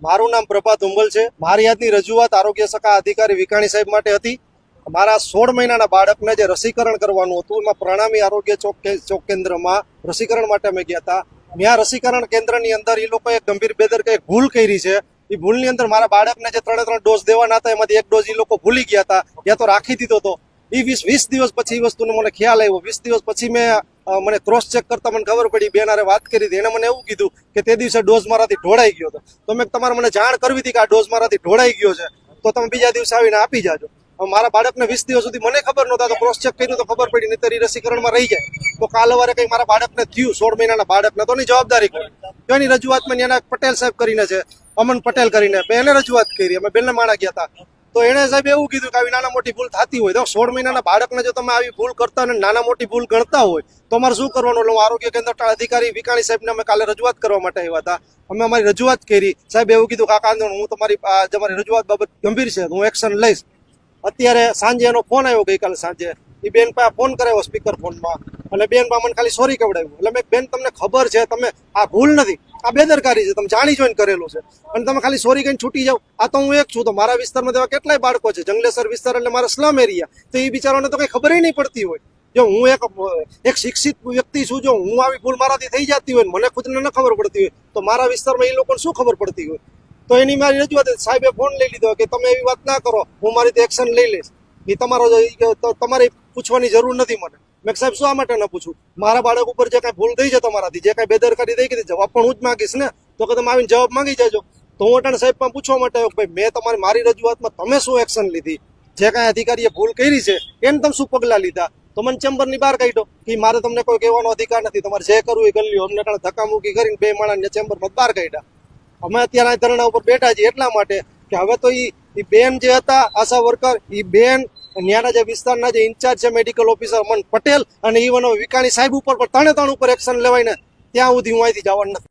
મારું નામ પ્રભાત ઉંબલ છે। મારી આજની રજૂઆત આરોગ્ય શાખા અધિકારી વિકાણી સાહેબ માટે હતી। મારા 16 મહિનાના બાળકને જે રસીકરણ કરવાનું હતું એમાં પ્રણામી આરોગ્ય ચોક કેન્દ્રમાં રસીકરણ માટે અમે ગયા હતા। ત્યાં રસીકરણ કેન્દ્રની અંદર એ લોકોએ ગંભીર બેદરકારી ભૂલ કરી છે। એ ભૂલની અંદર મારા બાળકને જે 3 ડોઝ દેવાના હતા એમાંથી 1 ડોઝ એ લોકો ભૂલી ગયા હતા, યા તો રાખી દીધો હતો। એ 20 દિવસ પછી એ વસ્તુનો મને ખ્યાલ આવ્યો। 20 દિવસ પછી મને ક્રોસ ચેક કરતા મને ખબર પડી, બેન હારે વાત કરી હતી, એને મને એવું કીધું કે તે દિવસે ડોઝ મારાથી ઢોળાઈ ગયો હતો। તો મેં તમારે મને જાણ કરવી હતી કે આ ડોઝ મારાથી ઢોળાઈ ગયો છે, તો તમે બીજા દિવસે આવીને આપી જાજો। મારા બાળકને 20 દિવસ સુધી મને ખબર નહોતા, તો ક્રોસ ચેક કર્યું તો ખબર પડી, નહીંતર એ રસીકરણમાં રહી જાય। તો કાલ સવારે કઈ મારા બાળકને થયું, 16 મહિનાના બાળકને, તો એની જવાબદારી કોઈ? તો એની રજૂઆતમાં એના પટેલ સાહેબ કરીને છે, અમન પટેલ કરીને, એને રજૂઆત કરી। અમે બેનને માણા ગયા હતા, તો એને સાહેબ એવું કીધું કે આવી નાના મોટી ભૂલ થતી હોય તો 16 મહિનાના બાળકને જો તમે આવી ભૂલ કરતા અને નાના મોટી ભૂલ ગણતા હોય તો અમારે શું કરવાનું? એટલે આરોગ્ય કેન્દ્ર અધિકારી વિકાણી સાહેબને અમે કાલે રજૂઆત કરવા માટે આવ્યા હતા। અમે અમારી રજૂઆત કરી। સાહેબ એવું કીધું, કાકા હું તમારી રજૂઆત બાબત ગંભીર છે, હું એક્શન લઈશ। અત્યારે સાંજે એનો ફોન આવ્યો, ગઈકાલે સાંજે એ બેન પાસે ફોન કરાવ્યો સ્પીકર ફોનમાં, અને બેન પાસે મને ખાલી સોરી કવડાવ્યું। એટલે મેં, બેન તમને ખબર છે, તમે આ ભૂલ નથી, આ બેદરકારી છે, તમે જાણી જોઈને કરેલું છે, અને તમે ખાલી સોરી કહીને છૂટી જાવ। આ તો હું એક છું, તો મારા વિસ્તારમાં તેવા કેટલાય બાળકો છે, જંગલેસર વિસ્તાર એટલે મારા સ્લમ એરિયા, તો એ બિચારાને તો કઈ ખબર નહીં પડતી હોય। જો હું એક શિક્ષિત વ્યક્તિ છું, જો હું આવી ભૂલ મારાથી થઈ જતી હોય, મને ખુદને ન ખબર પડતી હોય, તો મારા વિસ્તારમાં એ લોકોને શું ખબર પડતી હોય? તો એની મારી રજૂઆત, સાહેબે ફોન લઈ લીધો કે તમે એવી વાત ના કરો, હું મારી એક્શન લઈ લઈશ, એ તમારે પૂછવાની જરૂર નથી મને। મેં સાહેબ શું આ માટે ન પૂછું? મારા બાળક ઉપર જે કાંઈ ભૂલ થઈ છે તમારાથી, જે કાંઈ બેદરકારી થઈ ગઈ, જવાબ પણ હું જ માંગીશ ને, તો કે તમે આવીને જવાબ માંગી જાજો। તો હું અટાણે સાહેબ પણ પૂછવા માટે આવ્યો કે ભાઈ, મેં મારી રજૂઆતમાં તમે શું એક્શન લીધી? જે કાંઈ અધિકારીએ ભૂલ કરી છે એને તમે શું પગલાં લીધા? તો મને ચેમ્બરની બહાર કાઢ્યો કે મારે તમને કોઈ કહેવાનો અધિકાર નથી, તમારે જે કરવું એ કરી લ્યો। અમને ધક્કા મૂકી કરીને 2 માણસને ચેમ્બરમાં બહાર કાઢ્યા। અમે અત્યારે ધરણા ઉપર બેઠા છીએ એટલા માટે કે હવે તો એ બેન જે હતા આશા વર્કર, એ બેન ત્યાંના જે વિસ્તારના જે ઇન્ચાર્જ છે મેડિકલ ઓફિસર અમન પટેલ, અને ઇવન વિકાણી સાહેબ ઉપર પણ ત્રણે ઉપર એક્શન લેવાય ને ત્યાં સુધી હું અહીંથી જવાનું નથી।